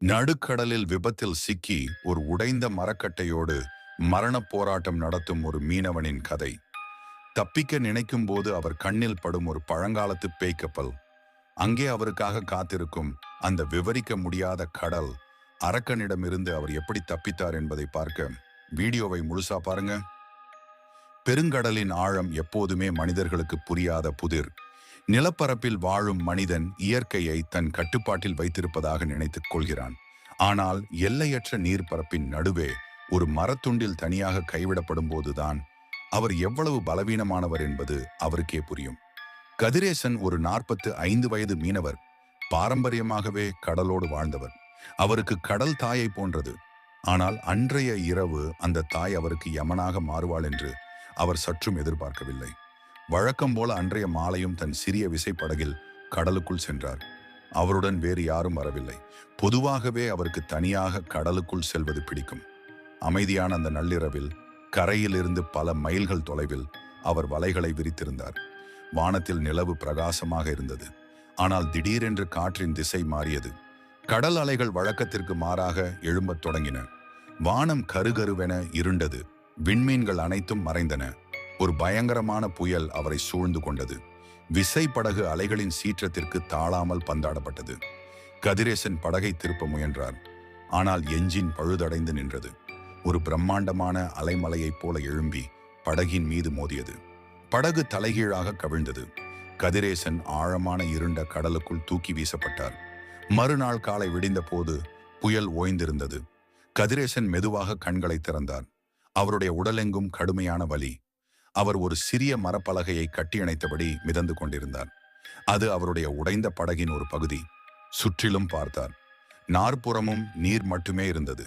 நடுக்கடலில் விபத்தில் சிக்கி ஒரு உடைந்த மரக்கட்டையோடு மரணப் போராட்டம் நடத்தும் ஒரு மீனவனின் கதை. தப்பிக்க நினைக்கும் போது அவர் கண்ணில் படும் ஒரு பழங்காலத்து பேய்க்கப்பல். அங்கே அவருக்காக காத்திருக்கும் அந்த விவரிக்க முடியாத கடல் அரக்கனிடமிருந்து அவர் எப்படி தப்பித்தார் என்பதை பார்க்க வீடியோவை முழுசா பாருங்க. பெருங்கடலின் ஆழம் எப்போதுமே மனிதர்களுக்கு புரியாத புதிர். நிலப்பரப்பில் வாழும் மனிதன் இயற்கையை தன் கட்டுப்பாட்டில் வைத்திருப்பதாக நினைத்துக் கொள்கிறான். ஆனால் எல்லையற்ற நீர்ப்பரப்பின் நடுவே ஒரு மரத்துண்டில் தனியாக கைவிடப்படும் போதுதான் அவர் எவ்வளவு பலவீனமானவர் என்பது அவருக்கே புரியும். கதிரேசன் ஒரு 45 வயது மீனவர். பாரம்பரியமாகவே கடலோடு வாழ்ந்தவர். அவருக்கு கடல் தாயை போன்றது. ஆனால் அன்றைய இரவு அந்த தாய் அவருக்கு யமனாக மாறுவாள் என்று அவர் சற்றும் எதிர்பார்க்கவில்லை. வழக்கம் போல அன்றைய மாலையும் தன் சிறிய விசைப்படகில் கடலுக்குள் சென்றார். அவருடன் வேறு யாரும் வரவில்லை. பொதுவாகவே அவருக்கு தனியாக கடலுக்குள் செல்வது பிடிக்கும். அமைதியான அந்த நள்ளிரவில் கரையிலிருந்து பல மைல்கள் தொலைவில் அவர் வலைகளை விரித்திருந்தார். வானத்தில் நிலவு பிரகாசமாக இருந்தது. ஆனால் திடீரென்று காற்றின் திசை மாறியது. கடல் அலைகள் வழக்கத்திற்கு மாறாக எழும்பத் தொடங்கின. வானம் கருகருவென இருண்டது. விண்மீன்கள் அனைத்தும் மறைந்தன. ஒரு பயங்கரமான புயல் அவரை சூழ்ந்து கொண்டது. விசைப்படகு அலைகளின் சீற்றத்திற்கு தாழாமல் பந்தாடப்பட்டது. கதிரேசன் படகை திருப்ப முயன்றார். ஆனால் எஞ்சின் பழுதடைந்து நின்றது. ஒரு பிரம்மாண்டமான அலைமலையைப் போல எழும்பி படகின் மீது மோதியது. படகு தலைகீழாக கவிழ்ந்தது. கதிரேசன் ஆழமான இருண்ட கடலுக்குள் தூக்கி வீசப்பட்டார். மறுநாள் காலை விடிந்த போது புயல் ஓய்ந்திருந்தது. கதிரேசன் மெதுவாக கண்களை திறந்தார். அவருடைய உடலெங்கும் கடுமையான வலி. அவர் ஒரு சிறிய மரப்பலகையை கட்டியணைத்தபடி மிதந்து கொண்டிருந்தார். அது அவருடைய உடைந்த படகின் ஒரு பகுதி. சுற்றிலும் பார்த்தார். நாற்புறமும் நீர் மட்டுமே இருந்தது.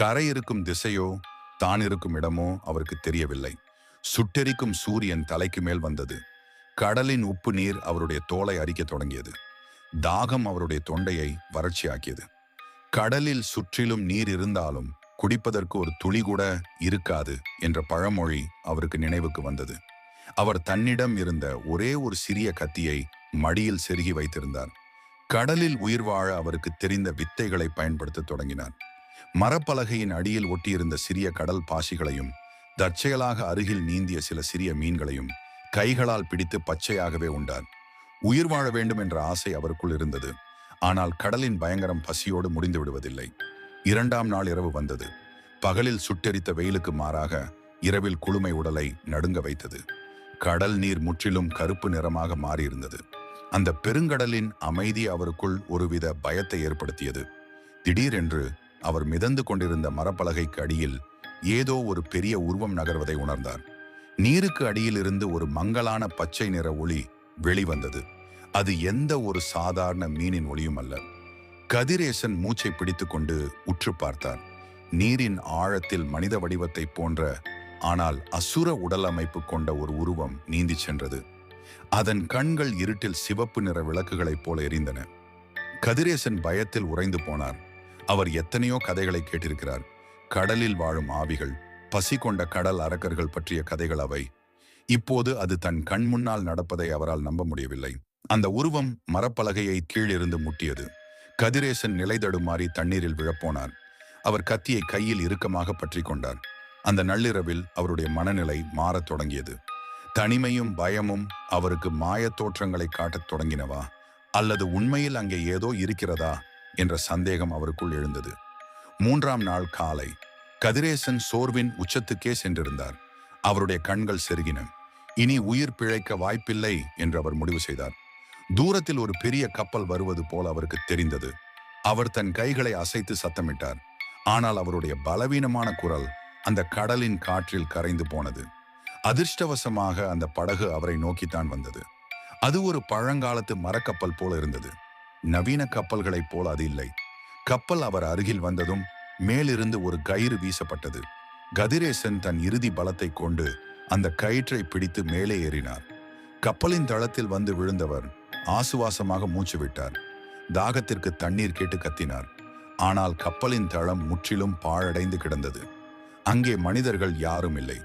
கரை இருக்கும் திசையோ தான் இருக்கும் இடமோ அவருக்கு தெரியவில்லை. சுட்டெரிக்கும் சூரியன் தலைக்கு மேல் வந்தது. கடலின் உப்பு நீர் அவருடைய தோலை அரிக்கத் தொடங்கியது. தாகம் அவருடைய தொண்டையை வறட்சியாக்கியது. கடலில் சுற்றிலும் நீர் இருந்தாலும் குடிப்பதற்கு ஒரு துளி கூட இருக்காது என்ற பழமொழி அவருக்கு நினைவுக்கு வந்தது. அவர் தன்னிடம் இருந்த ஒரே ஒரு சிறிய கத்தியை மடியில் செருகி வைத்திருந்தார். கடலில் உயிர் வாழ அவருக்கு தெரிந்த வித்தைகளை பயன்படுத்த தொடங்கினார். மரப்பலகையின் அடியில் ஒட்டியிருந்த சிறிய கடல் பாசிகளையும் தற்செயலாக அருகில் நீந்திய சில சிறிய மீன்களையும் கைகளால் பிடித்து பச்சையாகவே உண்டார். உயிர் வாழ வேண்டும் என்ற ஆசை அவருக்குள் இருந்தது. ஆனால் கடலின் பயங்கரம் பசியோடு முடிந்து விடுவதில்லை. 2ஆம் நாள் இரவு வந்தது. பகலில் சுட்டெரித்த வெயிலுக்கு மாறாக இரவில் குளுமை உடலை நடுங்க வைத்தது. கடல் நீர் முற்றிலும் கருப்பு நிறமாக மாறியிருந்தது. அந்த பெருங்கடலின் அமைதி அவருக்குள் ஒருவித பயத்தை ஏற்படுத்தியது. திடீரென்று அவர் மிதந்து கொண்டிருந்த மரப்பலகைக்கு அடியில் ஏதோ ஒரு பெரிய உருவம் நகர்வதை உணர்ந்தார். நீருக்கு அடியிலிருந்து ஒரு மங்கலான பச்சை நிற ஒளி வெளிவந்தது. அது எந்த ஒரு சாதாரண மீனின் ஒளியும் அல்ல. கதிரேசன் மூச்சை பிடித்துக்கொண்டு உற்று பார்த்தார். நீரின் ஆழத்தில் மனித வடிவத்தை போன்ற ஆனால் அசுர உடல் அமைப்பு கொண்ட ஒரு உருவம் நீந்தி சென்றது. அதன் கண்கள் இருட்டில் சிவப்பு நிற விளக்குகளைப் போல எரிந்தன. கதிரேசன் பயத்தில் உறைந்து போனார். அவர் எத்தனையோ கதைகளை கேட்டிருக்கிறார். கடலில் வாழும் ஆவிகள், பசி கொண்ட கடல் அரக்கர்கள் பற்றிய கதைகள் அவை. இப்போது அது தன் கண் முன்னால் நடப்பதை அவரால் நம்ப முடியவில்லை. அந்த உருவம் மரப்பலகையை கீழிருந்து முட்டியது. கதிரேசன் நிலை தடுமாறி தண்ணீரில் விழப்போனார். அவர் கத்தியை கையில் இறுக்கமாக பற்றி கொண்டார். அந்த நள்ளிரவில் அவருடைய மனநிலை மாறத் தொடங்கியது. தனிமையும் பயமும் அவருக்கு மாயத் தோற்றங்களை காட்டத் தொடங்கினவா, அல்லது உண்மையில் அங்கே ஏதோ இருக்கிறதா என்ற சந்தேகம் அவருக்குள் எழுந்தது. 3ஆம் நாள் காலை கதிரேசன் சோர்வின் உச்சத்துக்கே சென்றிருந்தார். அவருடைய கண்கள் செருகின. இனி உயிர் பிழைக்க வாய்ப்பில்லை என்று அவர் முடிவு செய்தார். தூரத்தில் ஒரு பெரிய கப்பல் வருவது போல அவருக்கு தெரிந்தது. அவர் தன் கைகளை அசைத்து சத்தமிட்டார். ஆனால் அவருடைய பலவீனமான குரல் அந்த கடலின் காற்றில் கரைந்து போனது. அதிர்ஷ்டவசமாக அந்த படகு அவரை நோக்கித்தான் வந்தது. அது ஒரு பழங்காலத்து மரக்கப்பல் போல இருந்தது. நவீன கப்பல்களைப் போல அது இல்லை. கப்பல் அவர் அருகில் வந்ததும் மேலிருந்து ஒரு கயிறு வீசப்பட்டது. கதிரேசன் தன் இறுதி பலத்தை கொண்டு அந்த கயிற்றை பிடித்து மேலே ஏறினார். கப்பலின் தளத்தில் வந்து விழுந்தவர் ஆசுவாசமாக மூச்சு விட்டார். தாகத்திற்கு தண்ணீர் கேட்டு கத்தினார். ஆனால் கப்பலின் தளம் முற்றிலும் பாழடைந்து கிடந்தது. அங்கே மனிதர்கள் யாரும் இல்லை.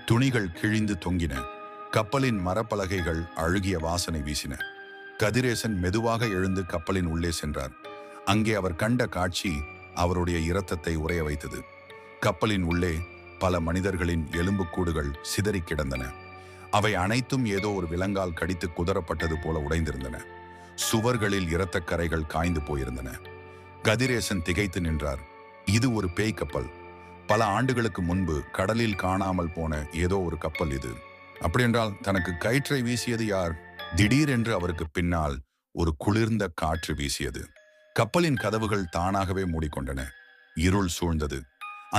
துணிகள் கிழிந்து தொங்கின. கப்பலின் மரப்பலகைகள் அழுகிய வாசனை வீசின. கதிரேசன் மெதுவாக எழுந்து கப்பலின் உள்ளே சென்றார். அங்கே அவர் கண்ட காட்சி அவருடைய இரத்தத்தை உறைய வைத்தது. கப்பலின் உள்ளே பல மனிதர்களின் எலும்புக்கூடுகள் சிதறி கிடந்தன. அவை அனைத்தும் ஏதோ ஒரு விலங்கால் கடித்து குதறப்பட்டது போல உடைந்திருந்தன. சுவர்களில் இரத்தக்கரைகள் காய்ந்து போயிருந்தன. கதிரேசன் திகைத்து நின்றார். இது ஒரு பேய் கப்பல். பல ஆண்டுகளுக்கு முன்பு கடலில் காணாமல் போன ஏதோ ஒரு கப்பல் இது. அப்படியென்றால் தனக்கு கயிற்றை வீசியது யார்? திடீரென்று அவருக்கு பின்னால் ஒரு குளிர்ந்த காற்று வீசியது. கப்பலின் கதவுகள் தானாகவே மூடிக்கொண்டன. இருள் சூழ்ந்தது.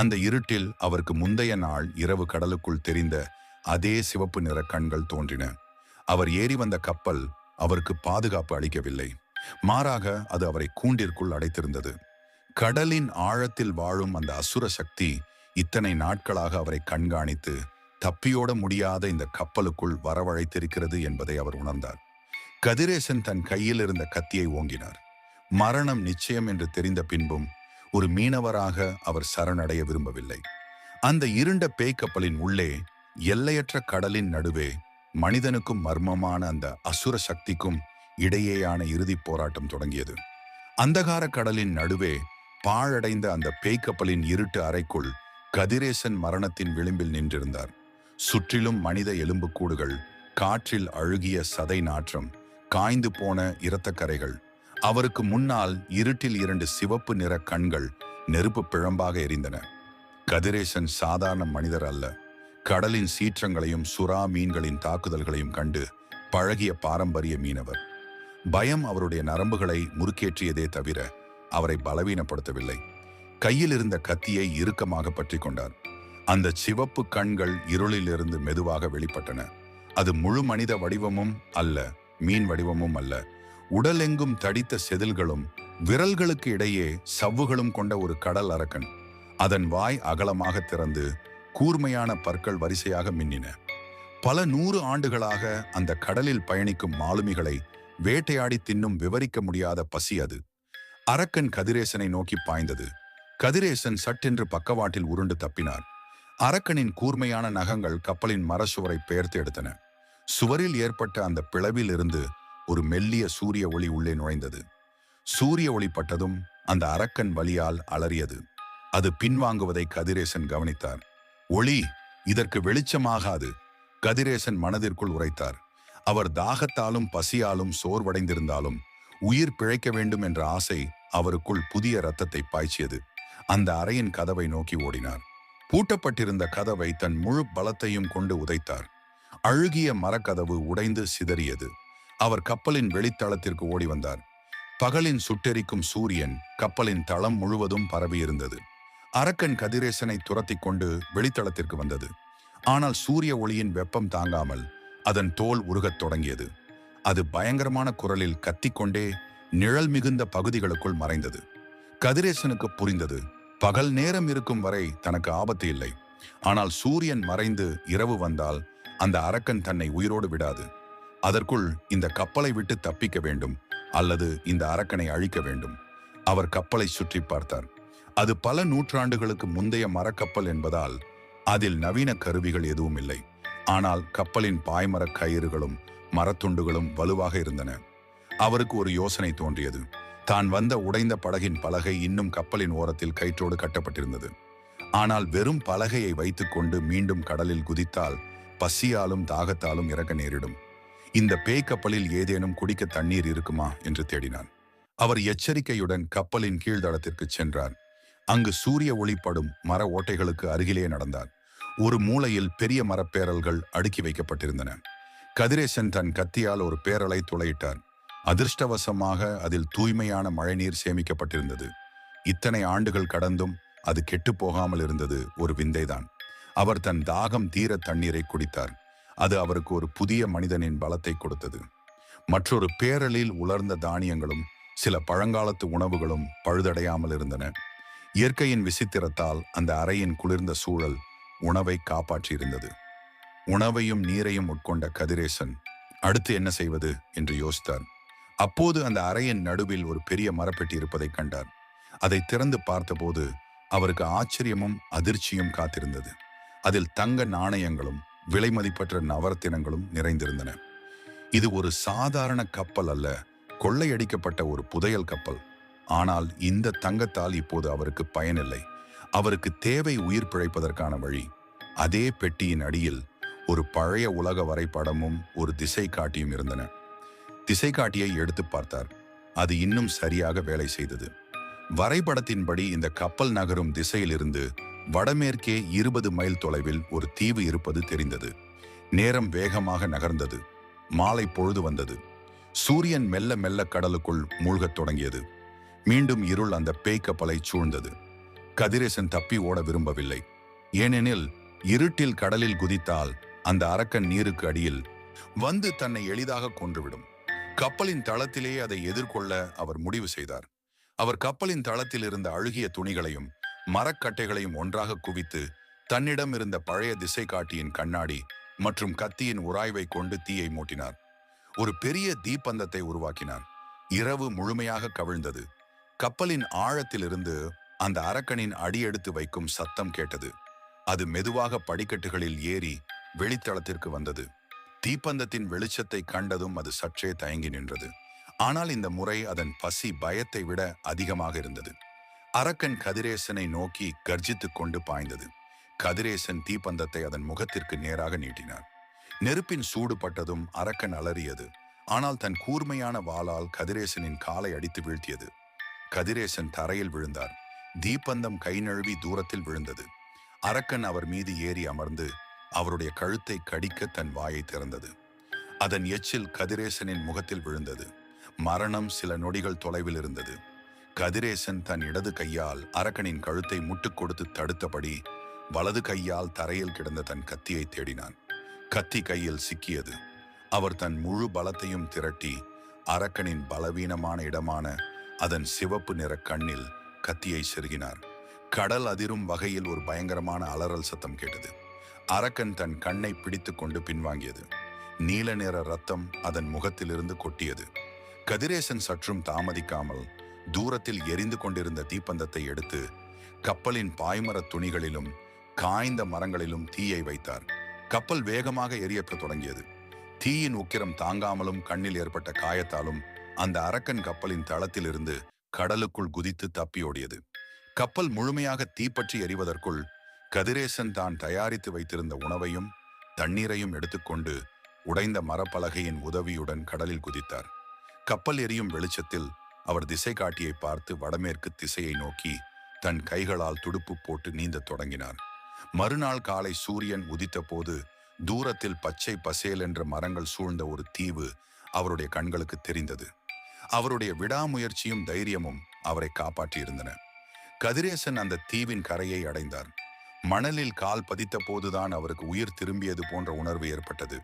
அந்த இருட்டில் அவருக்கு முந்தைய நாள் இரவு கடலுக்குள் தெரிந்த அதே சிவப்பு நிற கண்கள் தோன்றின. அவர் ஏறி வந்த கப்பல் அவருக்கு பாதுகாப்பு அளிக்கவில்லை. மாறாக அது அவரை கூண்டிற்குள் அடைத்திருந்தது. கடலின் ஆழத்தில் வாழும் அந்த அசுர சக்தி இத்தனை நாட்களாக அவரை கண்காணித்து தப்பியோட முடியாத இந்த கப்பலுக்குள் வரவழைத்திருக்கிறது என்பதை அவர் உணர்ந்தார். கதிரேசன் தன் கையில் இருந்த கத்தியை ஓங்கினார். மரணம் நிச்சயம் என்று தெரிந்த பின்பும் ஒரு மீனவராக அவர் சரணடைய விரும்பவில்லை. அந்த இருண்ட பேய்க்கப்பலின் உள்ளே எல்லையற்ற கடலின் நடுவே மனிதனுக்கும் மர்மமான அந்த அசுர சக்திக்கும் இடையேயான இறுதிப் போராட்டம் தொடங்கியது. அந்தகார கடலின் நடுவே பாழடைந்த அந்த பேய்க்கப்பலின் இருட்டு அறைக்குள் கதிரேசன் மரணத்தின் விளிம்பில் நின்றிருந்தார். சுற்றிலும் மனித எலும்புக்கூடுகள், காற்றில் அழுகிய சதை நாற்றம், காய்ந்து போன இரத்தக்கரைகள். அவருக்கு முன்னால் இருட்டில் 2 சிவப்பு நிற கண்கள் நெருப்பு பிழம்பாக எரிந்தன. கதிரேசன் சாதாரண மனிதர் அல்ல. கடலின் சீற்றங்களையும் சுறா மீன்களின் தாக்குதல்களையும் கண்டு பழகிய பாரம்பரிய மீனவர். பயம் அவருடைய நரம்புகளை முறுக்கேற்றியதே தவிர அவரை பலவீனப்படுத்தவில்லை. கையில் இருந்த கத்தியை இறுக்கமாக பற்றி கொண்டார். அந்த சிவப்பு கண்கள் இருளிலிருந்து மெதுவாக வெளிப்பட்டன. அது முழு மனித வடிவமும் அல்ல, மீன் வடிவமும் அல்ல. உடலெங்கும் தடித்த செதில்களும் விரல்களுக்கு இடையே சவ்வுகளும் கொண்ட ஒரு கடல் அரக்கன். அதன் வாய் அகலமாக திறந்து கூர்மையான பற்கள் வரிசையாக மின்னின. பல 100 ஆண்டுகளாக அந்த கடலில் பயணிக்கும் மாலுமிகளை வேட்டையாடி தின்னும் விவரிக்க முடியாத பசி அது. அரக்கன் கதிரேசனை நோக்கி பாய்ந்தது. கதிரேசன் சட்டென்று பக்கவாட்டில் உருண்டு தப்பினார். அரக்கனின் கூர்மையான நகங்கள் கப்பலின் மரசுவரை பெயர்த்து எடுத்தன. சுவரில் ஏற்பட்ட அந்த பிளவில் இருந்து ஒரு மெல்லிய சூரிய ஒளி உள்ளே நுழைந்தது. சூரிய ஒளி பட்டதும் அந்த அரக்கன் வலியால் அலறியது. அது பின்வாங்குவதை கதிரேசன் கவனித்தார். ஒளி இதற்கு வெளிச்சமாகாது, கதிரேசன் மனதிற்குள் உரைத்தார். அவர் தாகத்தாலும் பசியாலும் சோர்வடைந்திருந்தாலும் உயிர் பிழைக்க வேண்டும் என்ற ஆசை அவருக்குள் புதிய இரத்தத்தை பாய்ச்சியது. அந்த அறையின் கதவை நோக்கி ஓடினார். பூட்டப்பட்டிருந்த கதவை தன் முழு பலத்தையும் கொண்டு உதைத்தார். அழுகிய மரக்கதவு உடைந்து சிதறியது. அவர் கப்பலின் வெளித்தளத்திற்கு ஓடி வந்தார். பகலின் சுட்டெரிக்கும் சூரியன் கப்பலின் தளம் முழுவதும் பரவியிருந்தது. அரக்கன் கதிரேசனை துரத்தி கொண்டு வெளித்தளத்திற்கு வந்தது. ஆனால் சூரிய ஒளியின் வெப்பம் தாங்காமல் அதன் தோல் உருகத் தொடங்கியது. அது பயங்கரமான குரலில் கத்திக்கொண்டே நிழல் மிகுந்த பகுதிகளுக்குள் மறைந்தது. கதிரேசனுக்கு புரிந்தது, பகல் நேரம் இருக்கும் வரை தனக்கு ஆபத்து இல்லை. ஆனால் சூரியன் மறைந்து இரவு வந்தால் அந்த அரக்கன் தன்னை உயிரோடு விடாது. அதற்குள் இந்த கப்பலை விட்டு தப்பிக்க வேண்டும், அல்லது இந்த அரக்கனை அழிக்க வேண்டும். அவர் கப்பலை சுற்றி பார்த்தார். அது பல நூற்றாண்டுகளுக்கு முந்தைய மரக்கப்பல் என்பதால் அதில் நவீன கருவிகள் எதுவும் இல்லை. ஆனால் கப்பலின் பாய்மரக் கயிறுகளும் மரத்துண்டுகளும் வலுவாக இருந்தன. அவருக்கு ஒரு யோசனை தோன்றியது. தான் வந்த உடைந்த படகின் பலகை இன்னும் கப்பலின் ஓரத்தில் கயிற்றோடு கட்டப்பட்டிருந்தது. ஆனால் வெறும் பலகையை வைத்துக்கொண்டு மீண்டும் கடலில் குதித்தால் பசியாலும் தாகத்தாலும் இறக்க நேரிடும். இந்த பேய் கப்பலில் ஏதேனும் குடிக்க தண்ணீர் இருக்குமா என்று தேடினான். அவர் எச்சரிக்கையுடன் கப்பலின் கீழ்தளத்திற்கு சென்றார். அங்கு சூரிய ஒளிப்படும் மர ஓட்டைகளுக்கு அருகிலே நடந்தார். ஒரு மூலையில் பெரிய மரப்பேரல்கள் அடுக்கி வைக்கப்பட்டிருந்தன. கதிரேசன் தன் கத்தியால் ஒரு பேரலை துளையிட்டார். அதிர்ஷ்டவசமாக அதில் தூய்மையான மழைநீர் சேமிக்கப்பட்டிருந்தது. இத்தனை ஆண்டுகள் கடந்தும் அது கெட்டு போகாமல் இருந்தது ஒரு விந்தைதான். அவர் தன் தாகம் தீர தண்ணீரை குடித்தார். அது அவருக்கு ஒரு புதிய மனிதனின் பலத்தை கொடுத்தது. மற்றொரு பேரலில் உலர்ந்த தானியங்களும் சில பழங்காலத்து உணவுகளும் பழுதடையாமல் இருந்தன. இயற்கையின் விசித்திரத்தால் அந்த அறையின் குளிர்ந்த சூழல் உணவை காப்பாற்றியிருந்தது. உணவையும் நீரையும் உட்கொண்ட கதிரேசன் அடுத்து என்ன செய்வது என்று யோசித்தார். அப்போது அந்த அறையின் நடுவில் ஒரு பெரிய மரப்பெட்டி இருப்பதை கண்டார். அதை திறந்து பார்த்தபோது அவருக்கு ஆச்சரியமும் அதிர்ச்சியும் காத்திருந்தது. அதில் தங்க நாணயங்களும் விலை மதிப்பற்ற நவரத்தினங்களும் நிறைந்திருந்தன. இது ஒரு சாதாரண கப்பல் அல்ல, கொள்ளையடிக்கப்பட்ட ஒரு புதையல் கப்பல். ஆனால் இந்த தங்கத்தால் இப்போது அவருக்கு பயனில்லை. அவருக்கு தேவை உயிர் பிழைப்பதற்கான வழி. அதே பெட்டியின் அடியில் ஒரு பழைய உலக வரைபடமும் ஒரு திசை காட்டியும் இருந்தன. திசை காட்டியை எடுத்து பார்த்தார். அது இன்னும் சரியாக வேலை செய்தது. வரைபடத்தின்படி இந்த கப்பல் நகரும் திசையிலிருந்து வடமேற்கே 20 மைல் தொலைவில் ஒரு தீவு இருப்பது தெரிந்தது. நேரம் வேகமாக நகர்ந்தது. மாலை பொழுது வந்தது. சூரியன் மெல்ல மெல்ல கடலுக்குள் மூழ்கத் தொடங்கியது. மீண்டும் இருள் அந்த பேய் கப்பலை சூழ்ந்தது. கதிரேசன் தப்பி ஓட விரும்பவில்லை. ஏனெனில் இருட்டில் கடலில் குதித்தால் அந்த அரக்கன் நீருக்கு அடியில் வந்து தன்னை எளிதாக கொன்றுவிடும். கப்பலின் தளத்திலேயே அதை எதிர்கொள்ள அவர் முடிவு செய்தார். அவர் கப்பலின் தளத்தில் இருந்த அழுகிய துணிகளையும் மரக்கட்டைகளையும் ஒன்றாக குவித்து தன்னிடம் இருந்த பழைய திசை காட்டியின் கண்ணாடி மற்றும் கத்தியின் உராய்வை கொண்டு தீயை மூட்டினார். ஒரு பெரிய தீப்பந்தத்தை உருவாக்கினார். இரவு முழுமையாக கவிழ்ந்தது. கப்பலின் ஆழத்திலிருந்து அந்த அரக்கனின் அடியெடுத்து வைக்கும் சத்தம் கேட்டது. அது மெதுவாக படிக்கட்டுகளில் ஏறி வெளித்தளத்திற்கு வந்தது. தீப்பந்தத்தின் வெளிச்சத்தை கண்டதும் அது சற்றே தயங்கி நின்றது. ஆனால் இந்த முறை அதன் பசி பயத்தை விட அதிகமாக இருந்தது. அரக்கன் கதிரேசனை நோக்கி கர்ஜித்துக் கொண்டு பாய்ந்தது. கதிரேசன் தீப்பந்தத்தை அதன் முகத்திற்கு நேராக நீட்டினார். நெருப்பின் சூடு பட்டதும் அரக்கன் அலறியது. ஆனால் தன் கூர்மையான வாளால் கதிரேசனின் காலை அடித்து வீழ்த்தியது. கதிரேசன் தரையில் விழுந்தார். தீப்பந்தம் கை நழுவி தூரத்தில் விழுந்தது. அரக்கன் அவர் மீது ஏறி அமர்ந்து அவருடைய கழுத்தை கடிக்க தன் வாயை திறந்தது. அதன் எச்சில் கதிரேசனின் முகத்தில் விழுந்தது. மரணம் சில நொடிகள் தொலைவில் இருந்தது. கதிரேசன் தன் இடது கையால் அரக்கனின் கழுத்தை முட்டுக் கொடுத்து தடுத்தபடி வலது கையால் தரையில் கிடந்த தன் கத்தியை தேடினான். கத்தி கையில் சிக்கியது. அவர் தன் முழு பலத்தையும் திரட்டி அரக்கனின் பலவீனமான இடமான அதன் சிவப்பு நிற கண்ணில் கத்தியை செருகினார். கடல் அதிரும் வகையில் ஒரு பயங்கரமான அலறல் சத்தம் கேட்டது. அரக்கன் தன் கண்ணை பிடித்து கொண்டு பின்வாங்கியது. நீல நிற ரத்தம் அதன் முகத்திலிருந்து கொட்டியது. கதிரேசன் சற்றும் தாமதிக்காமல் தூரத்தில் எரிந்து கொண்டிருந்த தீப்பந்தத்தை எடுத்து கப்பலின் பாய்மரத் துணிகளிலும் காய்ந்த மரங்களிலும் தீயை வைத்தார். கப்பல் வேகமாக எரியத் தொடங்கியது. தீயின் உக்கிரம் தாங்காமலும் கண்ணில் ஏற்பட்ட காயத்தாலும் அந்த அரக்கன் கப்பலின் தளத்திலிருந்து கடலுக்குள் குதித்து தப்பியோடியது. கப்பல் முழுமையாக தீப்பற்றி எரிவதற்குள் கதிரேசன் தான் தயாரித்து வைத்திருந்த உணவையும் தண்ணீரையும் எடுத்துக்கொண்டு உடைந்த மரப்பலகையின் உதவியுடன் கடலில் குதித்தார். கப்பல் எரியும் வெளிச்சத்தில் அவர் திசை காட்டியை பார்த்து வடமேற்கு திசையை நோக்கி தன் கைகளால் துடுப்பு போட்டு நீந்தத் தொடங்கினார். மறுநாள் காலை சூரியன் உதித்த போது தூரத்தில் பச்சை பசேல் என்ற மரங்கள் சூழ்ந்த ஒரு தீவு அவருடைய கண்களுக்கு தெரிந்தது. அவருடைய விடாமுயற்சியும் தைரியமும் அவரை காப்பாற்றியிருந்தன. கதிரேசன் அந்த தீவின் கரையை அடைந்தார். மணலில் கால் பதித்த போதுதான் அவருக்கு உயிர் திரும்பியது போன்ற உணர்வு ஏற்பட்டது.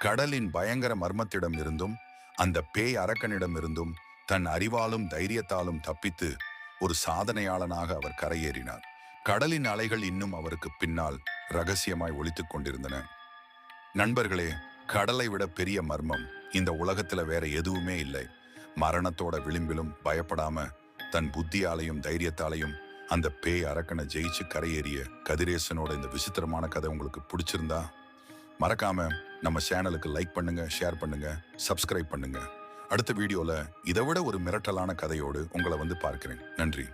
கடலின் பயங்கர மர்மத்திடம் இருந்தும் அந்த பேய் அரக்கனிடம் இருந்தும் தன் அறிவாலும் தைரியத்தாலும் தப்பித்து ஒரு சாதனையாளனாக அவர் கரையேறினார். கடலின் அலைகள் இன்னும் அவருக்கு பின்னால் ரகசியமாய் ஒலித்துக் கொண்டிருந்தன. நண்பர்களே, கடலை விட பெரிய மர்மம் இந்த உலகத்துல வேற எதுவுமே இல்லை. மரணத்தோட விளிம்பிலும் பயப்படாம தன் புத்தியாலையும் தைரியத்தாலையும் அந்த பேய் அரக்கனை ஜெயிச்சு கரையேறிய கதிரேசனோட இந்த விசித்திரமான கதை உங்களுக்கு பிடிச்சிருந்தா மறக்காம நம்ம சேனலுக்கு லைக் பண்ணுங்க, ஷேர் பண்ணுங்க, சப்ஸ்கிரைப் பண்ணுங்க. அடுத்த வீடியோல இதை விட ஒரு மிரட்டலான கதையோடு உங்களை வந்து பார்க்கிறேன். நன்றி.